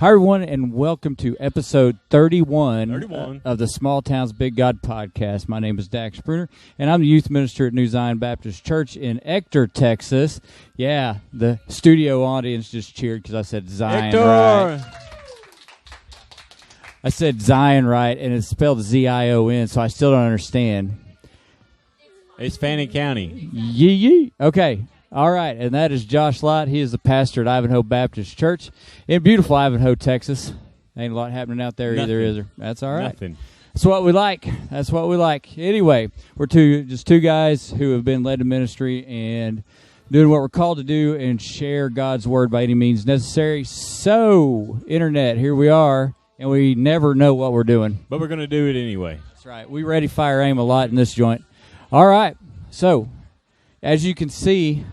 Hi, everyone, and welcome to episode 31 of the Small Towns Big God podcast. My name is Dax Bruner, and I'm the youth minister at New Zion Baptist Church in Ector, Texas. Yeah, the studio audience just cheered because I said Zion Ector! right. I said Zion right, and it's spelled Z-I-O-N, so I still don't understand. It's Fannin County. Yee. Okay. All right, and that is Josh Lott. He is the pastor at Ivanhoe Baptist Church in beautiful Ivanhoe, Texas. Ain't a lot happening out there either, is there? That's all right. Nothing. That's what we like. That's what we like. Anyway, we're just two guys who have been led to ministry and doing what we're called to do and share God's word by any means necessary. So, Internet, here we are, and we never know what we're doing. But we're going to do it anyway. That's right. We ready, fire, aim a lot in this joint. All right. So, as you can see,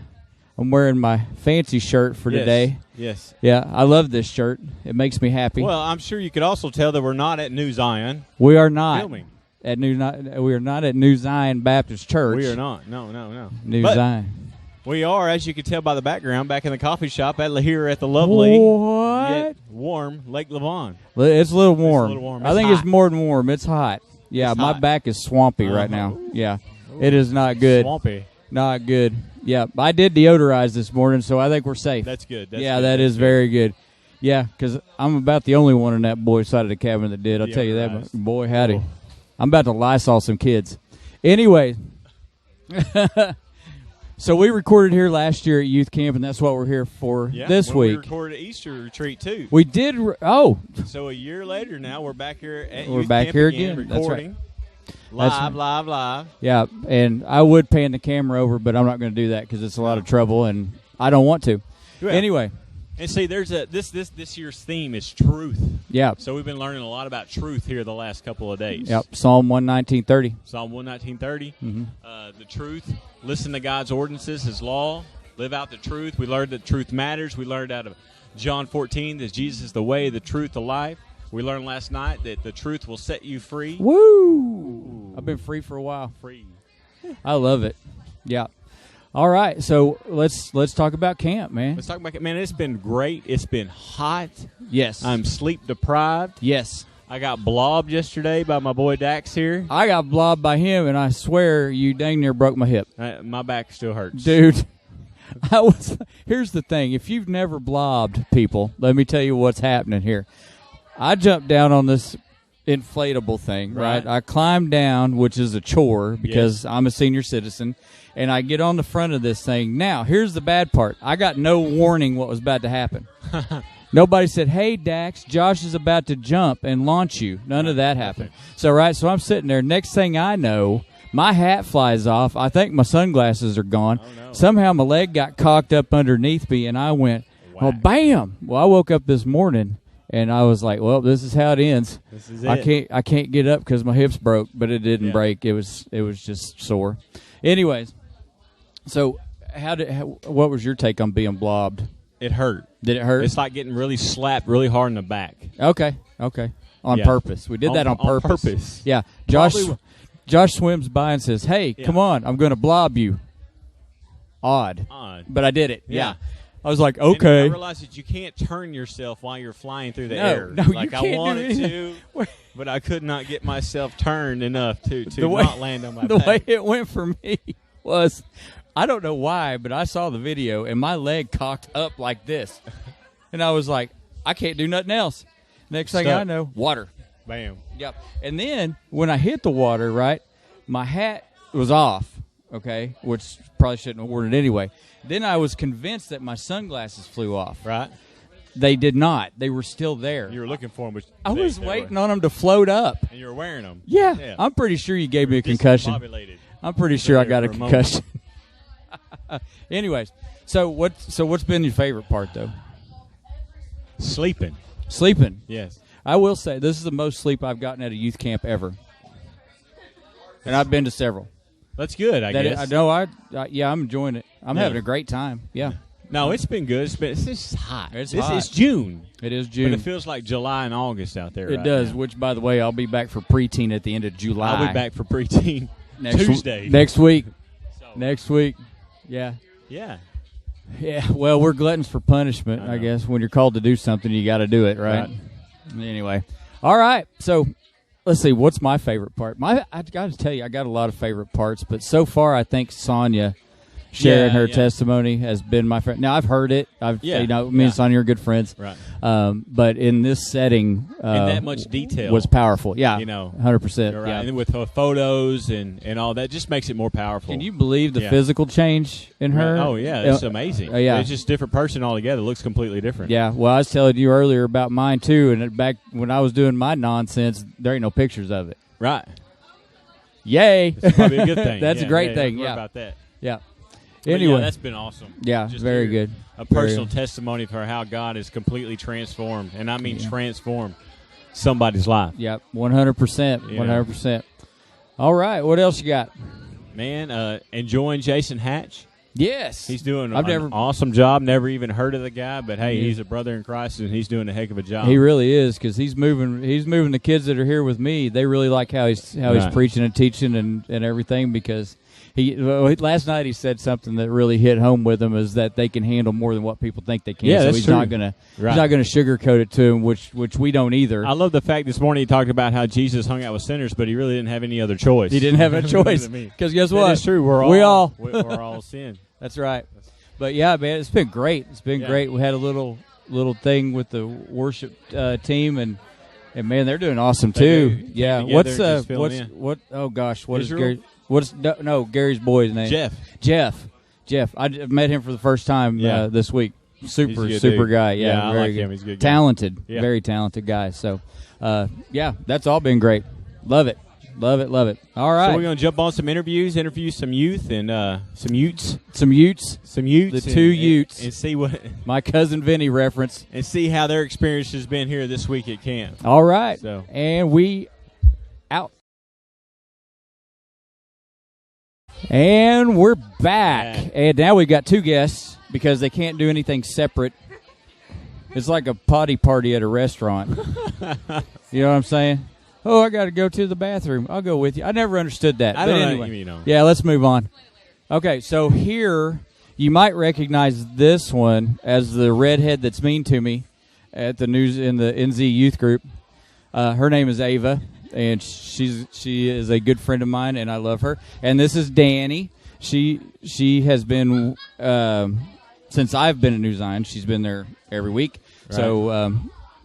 I'm wearing my fancy shirt for today. Yes. Yeah, I love this shirt. It makes me happy. Well, I'm sure you could also tell that we're not at New Zion. We are not filming. We are not at New Zion Baptist Church. We are not. No. New but Zion. We are, as you can tell by the background, back in the coffee shop here at the lovely, yet warm Lake Lavon. It's a little warm. It's a little warm. I think hot. It's more than warm. It's hot. Yeah, it's my hot. back is swampy right now. Yeah, it is not good. Swampy. Not good. Yeah, I did deodorize this morning, so I think we're safe. That's good. That is very good. Yeah, because I'm about the only one in that boy's side of the cabin that did. I'll tell you that. Boy, howdy. Oh. I'm about to Lysol some kids. Anyway, so we recorded here last year at youth camp, and that's what we're here for this week. We recorded an Easter retreat, too. We did. So a year later now, we're back here at youth camp again. Recording. That's right. Live. Yeah, and I would pan the camera over, but I'm not going to do that because it's a lot of trouble, and I don't want to. Well, anyway. And see, there's this year's theme is truth. Yeah. So we've been learning a lot about truth here the last couple of days. Yep. Psalm 119:30. Psalm 119:30. Mm-hmm. The truth. Listen to God's ordinances, His law. Live out the truth. We learned that truth matters. We learned out of John 14 that Jesus is the way, the truth, the life. We learned last night that the truth will set you free. Woo! I've been free for a while. Free. I love it. Yeah. All right, so let's talk about camp, man. Let's talk about camp. Man, it's been great. It's been hot. Yes. I'm sleep deprived. Yes. I got blobbed yesterday by my boy Dax here. I got blobbed by him, and I swear you dang near broke my hip. My back still hurts. Dude, here's the thing. If you've never blobbed, people, let me tell you what's happening here. I jumped down on this inflatable thing, right? I climbed down, which is a chore because I'm a senior citizen, and I get on the front of this thing. Now, here's the bad part. I got no warning what was about to happen. Nobody said, hey, Dax, Josh is about to jump and launch you. None of that happened. So I'm sitting there. Next thing I know, my hat flies off. I think my sunglasses are gone. Oh, no. Somehow my leg got cocked up underneath me, and I went, oh, bam. Well, I woke up this morning. And I was like, well, this is how it ends. This is it. I can't get up because my hips broke, but it didn't break. It was just sore. Anyways, so what was your take on being blobbed? It hurt. Did it hurt? It's like getting really slapped really hard in the back. Okay. On purpose. We did that on purpose. Yeah. Josh swims by and says, hey, come on, I'm going to blob you. Odd. But I did it. Yeah. I was like, okay. And I realized that you can't turn yourself while you're flying through the air. No, like you can't I wanted to, but I could not get myself turned enough to not land on my back. The way it went for me was, I don't know why, but I saw the video, and my leg cocked up like this. And I was like, I can't do nothing else. Next thing I know, water. Bam. Yep. And then when I hit the water, right, my hat was off, okay, which probably shouldn't have worn it anyway. Then I was convinced that my sunglasses flew off. Right. They did not. They were still there. You were looking for them. But I was waiting on them to float up. And you were wearing them. Yeah. I'm pretty sure you gave me a concussion. I'm pretty sure I got a concussion. Anyways, so what's been your favorite part, though? Sleeping. Yes. I will say this is the most sleep I've gotten at a youth camp ever. And I've been to several. That's good, I guess. I know. I'm enjoying it. I'm having a great time. Yeah. No, it's been good. It's just hot. It's hot. It's June. It is June. But it feels like July and August out there. It does, which, by the way, I'll be back for preteen at the end of July. I'll be back for preteen Tuesday. Next week. So. Next week. Yeah. Yeah. Yeah, well, we're gluttons for punishment, I guess. When you're called to do something, you got to do it, right? Anyway. All right, so let's see. What's my favorite part? I got to tell you, I got a lot of favorite parts, but so far I think Sonia sharing her testimony has been my friend. Now I've heard it. Me and Sonia are good friends. Right. But in this setting, and that much detail was powerful. Yeah, 100%. Right. Yeah. And with her photos and all that, just makes it more powerful. Can you believe the physical change in her? Right. Oh yeah, it's amazing. It's just a different person altogether. It looks completely different. Yeah. Well, I was telling you earlier about mine too, and back when I was doing my nonsense, there ain't no pictures of it. Right. Yay! It's probably a good thing. That's a great thing. Yeah. About that. Yeah. Anyway, that's been awesome. Yeah, just very good. A personal testimony for how God has completely transformed, and I mean transformed somebody's life. Yep, 100%. 100%. All right, what else you got? Man, enjoying Jason Hatch. Yes. He's doing an awesome job. Never even heard of the guy, but hey, he's a brother in Christ, and he's doing a heck of a job. He really is, because he's moving the kids that are here with me. They really like how he's preaching and teaching and everything, because last night he said something that really hit home with him, is that they can handle more than what people think they can. Yeah, so that's he's true. not gonna sugarcoat it to him, which we don't either. I love the fact this morning he talked about how Jesus hung out with sinners, but he really didn't have any other choice. He didn't have a choice, because guess what? That's true. We're all sin. That's right. But yeah, man, it's been great. It's been great. We had a little thing with the worship team, and man, they're doing awesome too. Yeah. What's oh gosh, what is Gary? Gary's boy's name? Jeff. I met him for the first time this week. Super guy. Yeah, I like him. He's a good guy. Talented, very talented guy. So, that's all been great. Love it. All right. So we're going to jump on some interview some youth and some Utes. The two Utes. And see what my cousin Vinny reference. And see how their experience has been here this week at camp. All right. So. And we out. And we're back. Yeah. And now we've got two guests, because they can't do anything separate. It's like a potty party at a restaurant. You know what I'm saying? Oh, I got to go to the bathroom. I'll go with you. I never understood that. I don't know. Anyway. Yeah, let's move on. Okay, so here you might recognize this one as the redhead that's mean to me at the news in the NZ youth group. Her name is Ava, and she is a good friend of mine, and I love her. And this is Danny. She has been since I've been at New Zion. She's been there every week. Right. So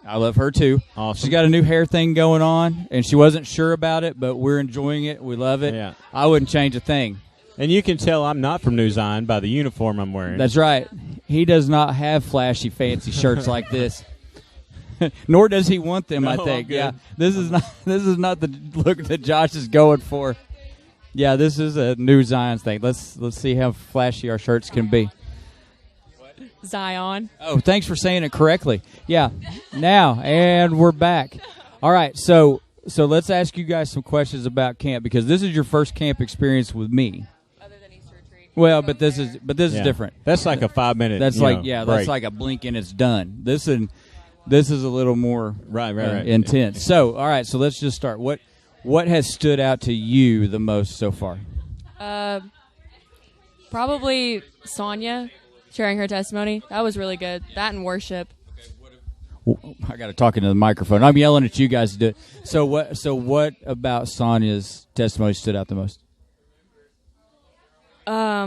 I love her too. Awesome. She's got a new hair thing going on, and she wasn't sure about it, but we're enjoying it. We love it. Yeah. I wouldn't change a thing. And you can tell I'm not from New Zion by the uniform I'm wearing. That's right. He does not have flashy, fancy shirts like this. Nor does he want them, I think. Yeah. This is not the look that Josh is going for. Yeah, this is a New Zion thing. Let's see how flashy our shirts can be. Zion. Oh, thanks for saying it correctly. Yeah. Now, and we're back. All right, so let's ask you guys some questions about camp, because this is your first camp experience with me. Other than Easter retreat. Well, but this is different. That's like a 5-minute. That's break. That's like a blink and it's done. This is a little more right. intense. So, all right, so let's just start. What has stood out to you the most so far? Probably Sonia sharing her testimony. That was really good. That and worship. I got to talk into the microphone. I'm yelling at you guys to do it. So what about Sonia's testimony stood out the most? A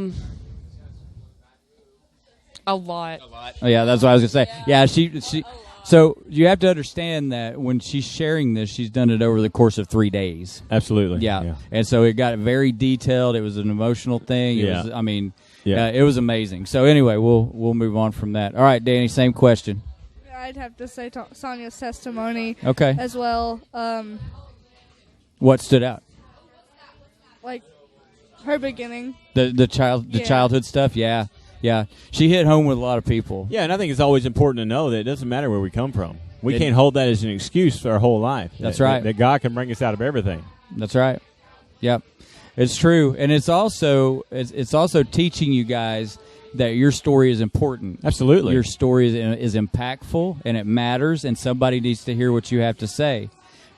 lot. Oh, yeah, that's what I was going to say. Yeah, she. So you have to understand that when she's sharing this, she's done it over the course of 3 days. Absolutely. Yeah. And so it got very detailed. It was an emotional thing. It was amazing. So anyway, we'll move on from that. All right, Danny, same question. I'd have to say Sonia's testimony. Okay. As well. What stood out? Like her beginning. The childhood stuff. Yeah. Yeah, she hit home with a lot of people. Yeah, and I think it's always important to know that it doesn't matter where we come from. We can't hold that as an excuse for our whole life. That's right. That God can bring us out of everything. That's right. Yep, it's true, and it's also teaching you guys that your story is important. Absolutely, your story is impactful, and it matters, and somebody needs to hear what you have to say.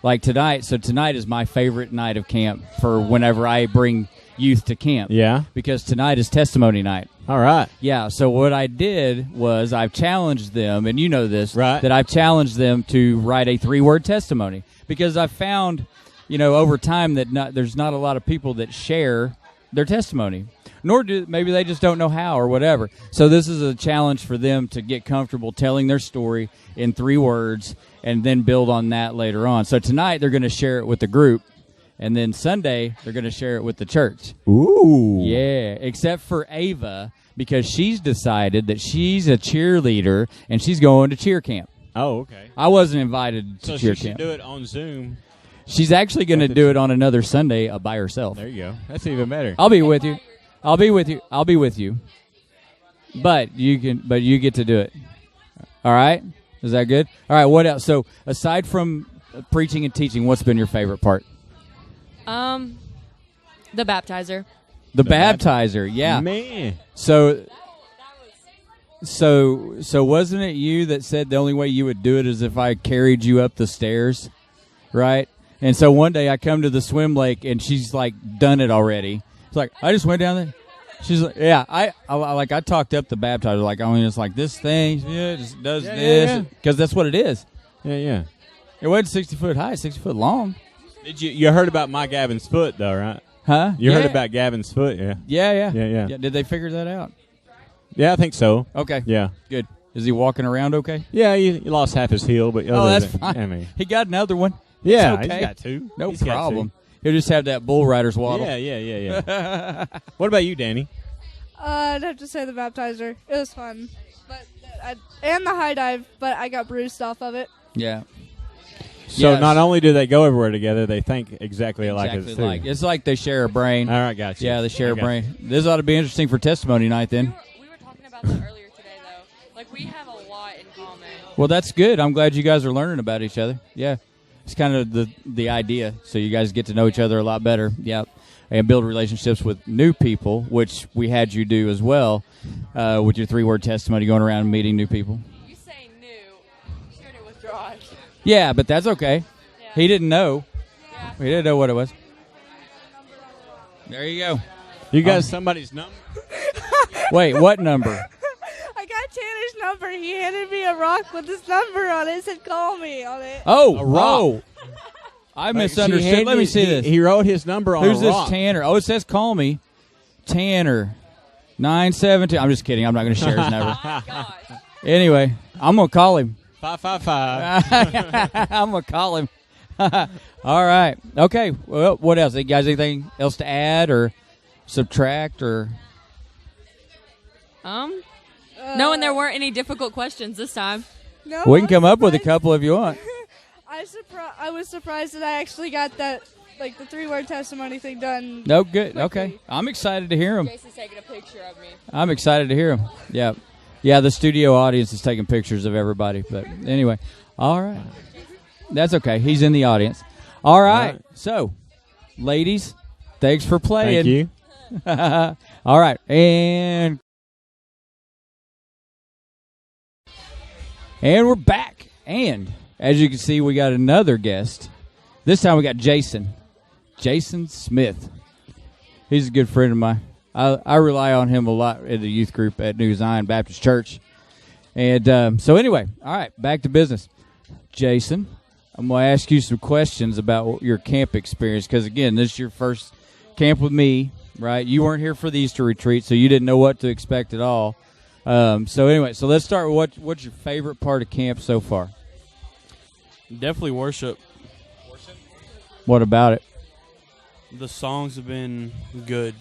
like tonight. So tonight is my favorite night of camp for whenever I bring youth to camp. Yeah. Because tonight is testimony night. All right. Yeah, so what I did was I've challenged them, and you know this, Right. that I've challenged them to write a 3-word testimony. Because I've found, over time that there's not a lot of people that share their testimony. Nor do maybe they just don't know how or whatever. So this is a challenge for them to get comfortable telling their story in 3 words and then build on that later on. So tonight they're going to share it with the group, and then Sunday they're going to share it with the church. Ooh. Yeah, except for Ava, because she's decided that she's a cheerleader and she's going to cheer camp. Oh, okay. I wasn't invited to So cheer she should camp. do it on Zoom. She's actually going to do it on another Sunday by herself. There you go. That's even better. I'll be with you. I'll be with you. But you get to do it. All right? Is that good? All right, what else? So, aside from preaching and teaching, what's been your favorite part? The baptizer. The baptizer, yeah. Man. So wasn't it you that said the only way you would do it is if I carried you up the stairs, right? And so one day I come to the swim lake and she's like done it already. It's like, I just went down there. She's like, yeah, I talked up the baptizer, like, I mean, it's like this thing, yeah, it just does this, because that's what it is. Yeah. It wasn't 60 foot high, 60 foot long. Did you heard about my Gavin's foot though, right? Huh? You heard about Gavin's foot, yeah. Yeah. Did they figure that out? Yeah, I think so. Okay. Yeah. Good. Is he walking around okay? Yeah, he lost half his heel, but That's fine. I mean, He got another one. yeah, It's okay. he's got 2. No He's got problem. He'll just have that bull rider's 2. waddle. Yeah. What about you, Danny? I'd have to say the baptizer. It was fun, and the high dive, but I got bruised off of it. Yeah. So Yes. not only do they go everywhere together, they think exactly alike as too. It's like they share a brain. All right, gotcha. Yeah, they share a Okay. brain. This ought to be interesting for testimony night then. We were talking about that earlier today, though. Like, we have a lot in common. Well, that's good. I'm glad you guys are learning about each other. Yeah. It's kind of the idea, so you guys get to know each other a lot better. Yeah. And build relationships with new people, which we had you do as well with your 3-word testimony, going around and meeting new people. You say new. You shared it with Josh. Yeah, but that's okay. Yeah. He didn't know. Yeah. He didn't know what it was. There you go. You got somebody's number? Wait, what number? I got Tanner's number. He handed me a rock with his number on it. It said, call me on it. Oh, A rock. oh. I misunderstood. Let me see this. He wrote his number on Who's a rock. this Tanner? Oh, it says call me. Tanner. 972. I'm just kidding. I'm not going to share his number. My gosh. Anyway, I'm going to call him. 555. I'm going to call him. All right. Okay. Well, what else? You guys anything else to add or subtract or? No, and there weren't any difficult questions this time. No, We can I come was up with a surprised- couple if you want. I was surprised that I actually got that, the 3-word testimony thing done. No, good. quickly. Okay. I'm excited to hear him. Jason's taking a picture of me. I'm excited to hear him. Yeah. Yeah, the studio audience is taking pictures of everybody. But anyway, all right. That's okay. He's in the audience. All right. So, ladies, thanks for playing. Thank you. All right. And we're back. And as you can see, we got another guest. This time we got Jason. Jason Smith. He's a good friend of mine. I rely on him a lot in the youth group at New Zion Baptist Church. And so anyway, all right, back to business. Jason, I'm going to ask you some questions about your camp experience because, again, this is your first camp with me, right? You weren't here for the Easter retreat, so you didn't know what to expect at all. So anyway, so let's start with what's your favorite part of camp so far? Definitely worship. What about it? The songs have been good.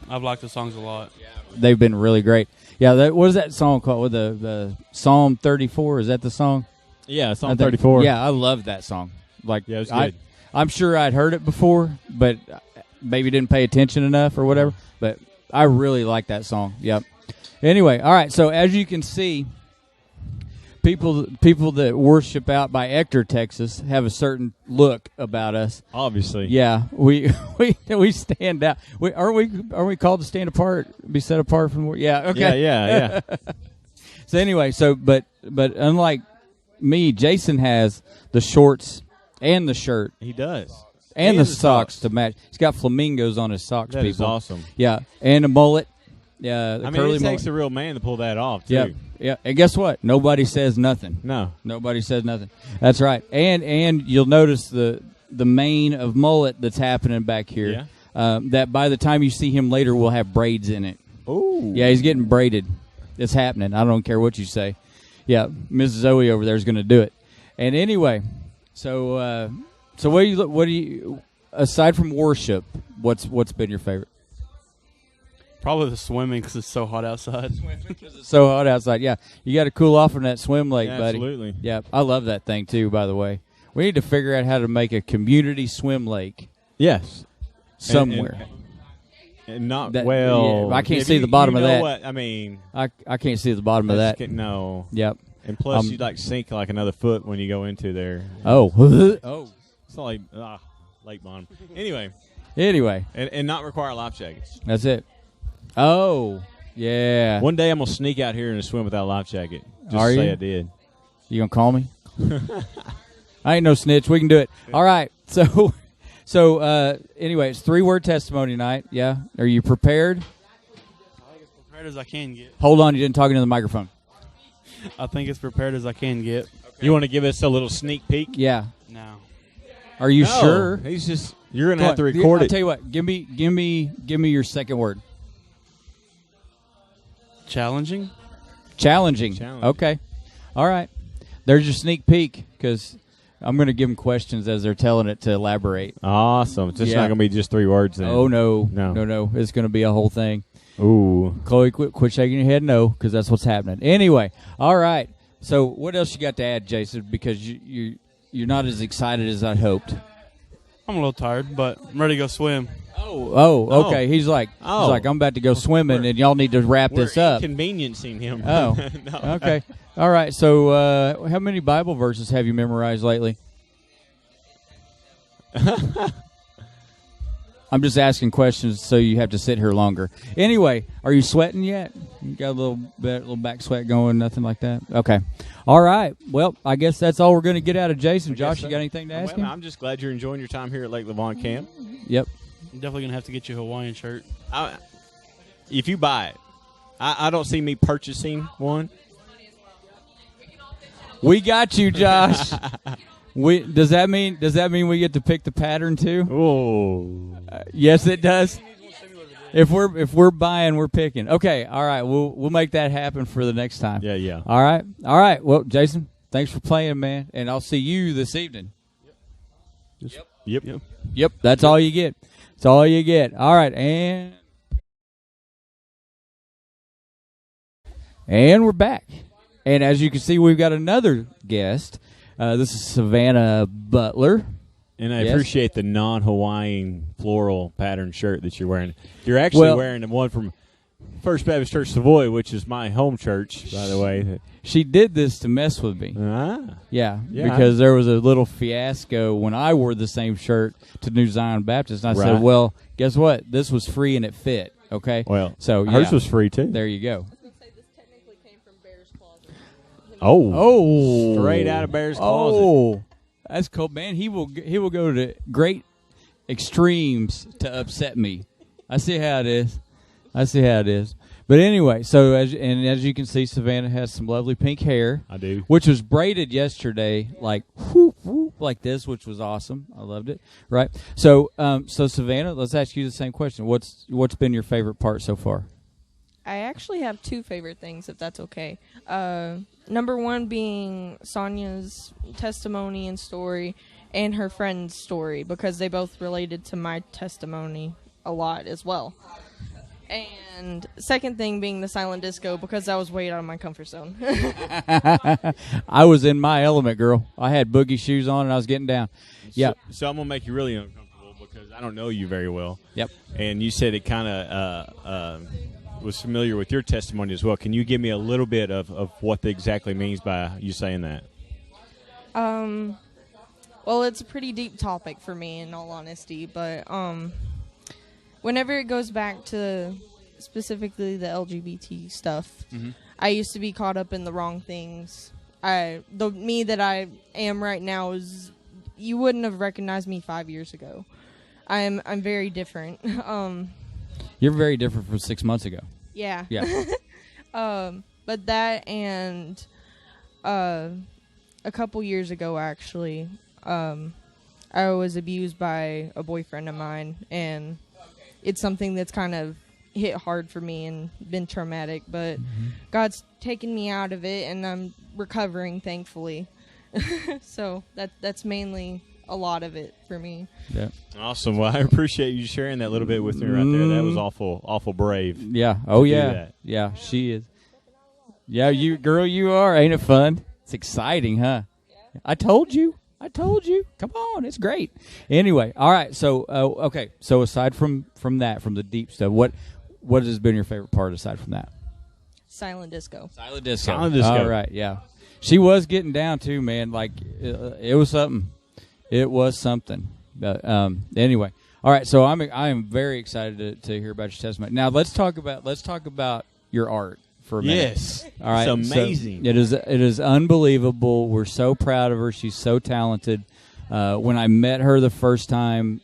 I've liked the songs a lot. They've been really great. Yeah, what is that song called? With the Psalm 34? Is that the song? Yeah, I Psalm think- 34. Yeah, I love that song. Like, Yeah, it was good. I'm sure I'd heard it before, but maybe didn't pay attention enough or whatever. But I really like that song. Yep. Anyway, all right. So as you can see, people that worship out by Ector, Texas, have a certain look about us. Obviously. Yeah, we stand out. Aren't we called to stand apart, be set apart from? Yeah. Okay. Yeah. So anyway, but unlike me, Jason has the shorts And the shirt. He does. And the socks to match. He's got flamingos on his socks, That people. is awesome. Yeah, and a mullet. Yeah, the I mean, curly it takes mullet. a real man to pull that off, too. Yeah, yeah. And guess what? Nobody says nothing. No. Nobody says nothing. That's right. And you'll notice the mane of mullet that's happening back here. Yeah. That by the time you see him later will have braids in it. Ooh. Yeah, he's getting braided. It's happening. I don't care what you say. Yeah, Mrs. Zoe over there is going to do it. And anyway, so what do you aside from worship, what's been your favorite? Probably the swimming because it's so hot outside. It's so hot outside. Yeah, you got to cool off in that swim lake, Yeah, buddy. absolutely. Yeah, I love that thing too. By the way, we need to figure out how to make a community swim lake Yes. somewhere. And not That- well. yeah, I can't if see you- the bottom you of know that. What? I mean, I can't see the bottom of that's that. no. Yep. And plus, you like sink like another foot when you go into there. Oh. Oh. It's not like lake bottom. Anyway, and not require life jackets. That's it. Oh. Yeah. One day I'm gonna sneak out here and swim without a life jacket. Just Are say you? I did. You gonna call me? I ain't no snitch. We can do it. All right. So anyway, it's 3-word testimony night. Yeah. Are you prepared? I think as prepared as I can get. Hold on. You didn't talk into the microphone. I think as prepared as I can get. You want to give us a little sneak peek? Yeah. No. Are you No, sure? He's just. You're gonna Come have to on. record I'll it. tell you what. Give me your second word. Challenging? Challenging. Challenging. Okay. All right. There's your sneak peek because I'm going to give them questions as they're telling it to elaborate. Awesome. It's just Yeah. not gonna be just 3 words. Then. Oh, no. No. No. It's going to be a whole thing. Ooh. Chloe, quit shaking your head no because that's what's happening. Anyway. All right. So what else you got to add, Jason? Because you're not as excited as I'd hoped. I'm a little tired, but I'm ready to go swim. Oh, okay. He's like, I'm about to go swimming, and y'all need to wrap We're this up. inconveniencing him. Oh, No. okay. All right. So, how many Bible verses have you memorized lately? I'm just asking questions so you have to sit here longer. Anyway, are you sweating yet? You got a little back sweat going, nothing like that? Okay. All right. Well, I guess that's all we're going to get out of Jason. Josh, you got anything to ask him? I'm just glad you're enjoying your time here at Lake Lavon Camp. Yep. I'm definitely going to have to get you a Hawaiian shirt. If you buy it, I don't see me purchasing one. We got you, Josh. Does that mean we get to pick the pattern too? Oh. Yes, it does. If we're buying, we're picking. Okay, all right. We'll make that happen for the next time. Yeah. All right. Well, Jason, thanks for playing, man, and I'll see you this evening. Yep. That's all you get. That's all you get. All right, and we're back. And as you can see, we've got another guest. This is Savannah Butler. And I Yes. appreciate the non-Hawaiian floral pattern shirt that you're wearing. You're actually wearing the one from First Baptist Church Savoy, which is my home church, by the way. She did this to mess with me. Yeah, because there was a little fiasco when I wore the same shirt to New Zion Baptist. And I said, well, guess what? This was free and it fit, okay? Well, so hers was free, too. There you go. Oh. Straight out of Bear's Closet. Oh, that's cool, man. He will go to great extremes to upset me. I see how it is. But anyway, so as you can see, Savannah has some lovely pink hair. I do. Which was braided yesterday, like whoop, whoop, like this, which was awesome. I loved it. Right. So Savannah, let's ask you the same question. What's been your favorite part so far? I actually have 2 favorite things, if that's okay. Number 1 being Sonia's testimony and story, and her friend's story, because they both related to my testimony a lot as well. And second thing being the silent disco, because I was way out of my comfort zone. I was in my element, girl. I had boogie shoes on and I was getting down. Yeah. So I'm gonna make you really uncomfortable because I don't know you very well. Yep. And you said it kind of was familiar with your testimony as well. Can you give me a little bit of what that exactly means by you saying that? Well, it's a pretty deep topic for me, in all honesty, but whenever it goes back to specifically the LGBT stuff, I used to be caught up in the wrong things. The me that I am right now is you wouldn't have recognized me 5 years ago. I'm very different. You're very different from 6 months ago. Yeah. Yeah. But that and a couple years ago, actually, I was abused by a boyfriend of mine, and it's something that's kind of hit hard for me and been traumatic, but God's taken me out of it, and I'm recovering, thankfully. So that's mainly a lot of it for me. Yeah. Awesome. Well, I appreciate you sharing that little bit with me right there. That was awful brave. Yeah. Oh, yeah. that. Yeah, she is. Yeah, you are. Ain't it fun? It's exciting, huh? Yeah. I told you. Come on, it's great. Anyway, all right. So, okay. So, aside from that, from the deep stuff, what has been your favorite part aside from that? Silent disco. Silent disco. All right. Yeah, she was getting down too, man. Like it was something. It was something. Anyway, all right. So I am very excited to hear about your testimony. Now let's talk about your art for a minute. Yes. All right. It's amazing. So it is unbelievable. We're so proud of her. She's so talented. When I met her the first time,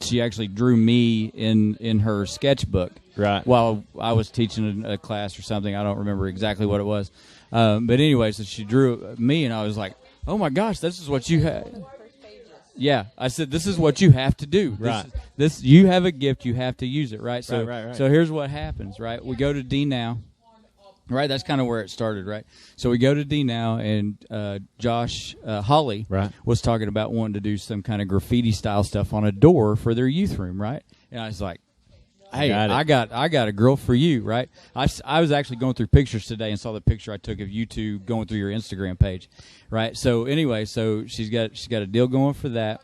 she actually drew me in her sketchbook. Right. While I was teaching a class or something. I don't remember exactly what it was. But anyway, so she drew me, and I was like, oh, my gosh, this is what you had. Yeah. I said, this is what you have to do. Right. This you have a gift. You have to use it, right? So, right. So here's what happens, right? We go to D now. Right, that's kind of where it started, right? So we go to D now, and Josh Holly was talking about wanting to do some kind of graffiti-style stuff on a door for their youth room, right? And I was like, hey, I got a girl for you, right? I was actually going through pictures today and saw the picture I took of you two going through your Instagram page, right? So anyway, so she's got a deal going for that.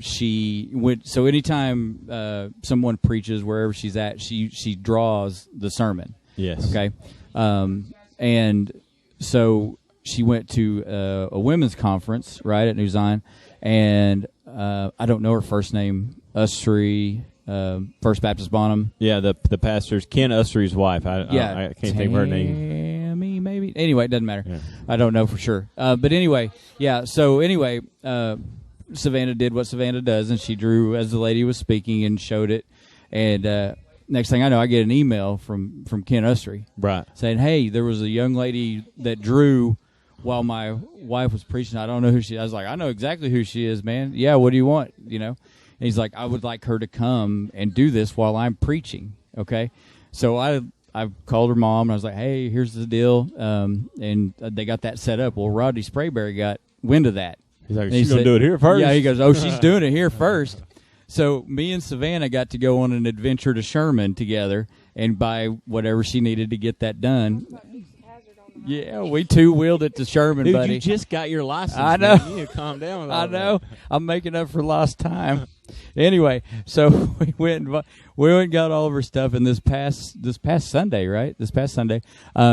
She went. So anytime someone preaches wherever she's at, she draws the sermon. Yes. Okay. And so she went to a women's conference, right, at New Zion, and I don't know her first name, Usry, First Baptist Bonham. Yeah, the pastor's Ken Usry's wife. I can't think of her name. Tammy, maybe. Anyway, it doesn't matter. Yeah. I don't know for sure. But anyway, yeah. So anyway, Savannah did what Savannah does, and she drew as the lady was speaking and showed it, and. Next thing I know, I get an email from Ken Usry, right, saying, "Hey, there was a young lady that drew while my wife was preaching. I don't know who she is." I was like, "I know exactly who she is, man. Yeah, what do you want? You know?" And he's like, "I would like her to come and do this while I'm preaching." Okay, so I called her mom and I was like, "Hey, here's the deal," and they got that set up. Well, Rodney Sprayberry got wind of that. He's like, "She's gonna do it here first." Yeah, he goes, "Oh, she's doing it here first." So me and Savannah got to go on an adventure to Sherman together and buy whatever she needed to get that done. Yeah, we two-wheeled it to Sherman, Dude, buddy. you just got your license. I know. Man. You need to calm down with all I know. that. I'm making up for lost time. Anyway, so we went and got all of her stuff. And this past Sunday, right? This past Sunday,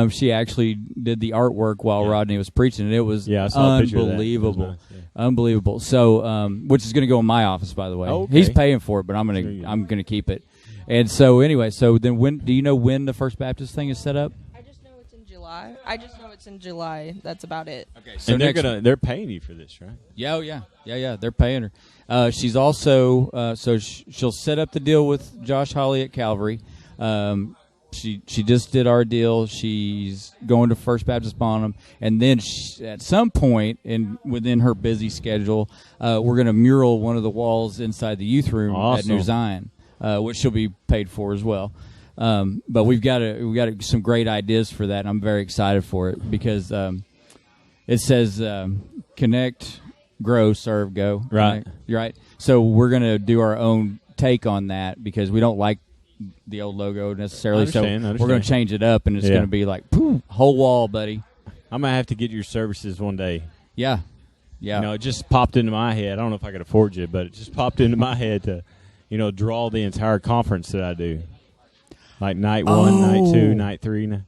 she actually did the artwork while Rodney was preaching, and it was I saw a picture of that. unbelievable. Nice, yeah. Unbelievable. So, which is going to go in my office, by the way. Oh, okay. He's paying for it, but I'm gonna keep it. And so anyway, so then do you know when the First Baptist thing is set up? I just know it's in July. That's about it. Okay, so and they're paying you for this, right? Yeah. They're paying her. She's also she'll set up the deal with Josh Holly at Calvary. She just did our deal. She's going to First Baptist Bonham, and then at some point within her busy schedule, we're going to mural one of the walls inside the youth room at New Zion, which she'll be paid for as well. But we've got some great ideas for that, and I'm very excited for it because it says connect, grow, serve, go. Right. Right. So we're going to do our own take on that because we don't like the old logo necessarily. So we're going to change it up, and it's going to be like, poof, whole wall, buddy. I'm going to have to get your services one day. Yeah. You know, it just popped into my head. I don't know if I could afford you, but it just popped into my head to, draw the entire conference that I do. Like night 1, night 2, night 3,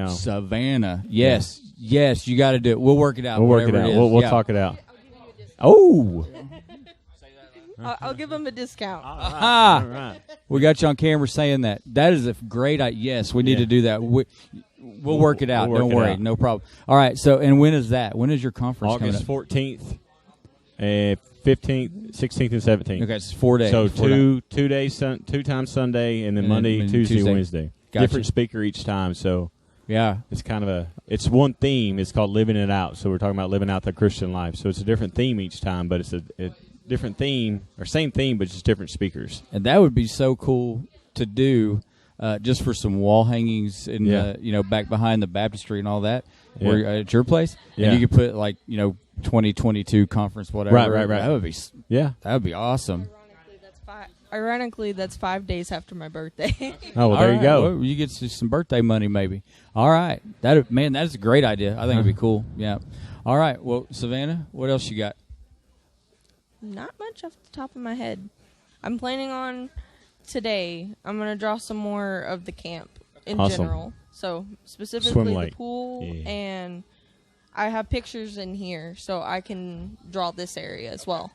Savannah. Yes, you got to do it. We'll work it out. We'll work it out. We'll talk it out. Oh. I'll give them a discount. All right. We got you on camera saying that. That is a great idea. Yes, we need to do that. We'll work it out. Don't worry. No problem. All right. So, and when is that? When is your conference coming up? August 14th. 15th, 16th, and 17th. Okay, it's 4 days. So 4 two days, 2 times Sunday, and then And Monday, then Tuesday, Tuesday. Wednesday. Gotcha. Different speaker each time. So Yeah. it's kind of it's one theme. It's called Living It Out. So we're talking about living out the Christian life. So it's a different theme each time, but it's a different theme, or same theme, but just different speakers. And that would be so cool to do, just for some wall hangings in back behind the baptistry and all that, where at your place. Yeah. And you could put 2022 conference, whatever. Right. That would be Yeah. awesome. Ironically, that's 5 days after my birthday. Oh, well, there you go. Well, you get some birthday money, maybe. All right, that's a great idea. I think it'd be cool. Yeah. All right. Well, Savannah, what else you got? Not much off the top of my head. I'm planning on today. I'm gonna draw some more of the camp in Awesome. general. So Swim specifically the lake. pool, Yeah. and I have pictures in here, so I can draw this area as well.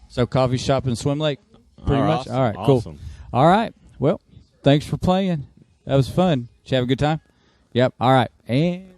So coffee shop and swim lake, pretty All right, much. awesome. All right, cool. Awesome. All right. Well, thanks for playing. That was fun. Did you have a good time? Yep. All right. And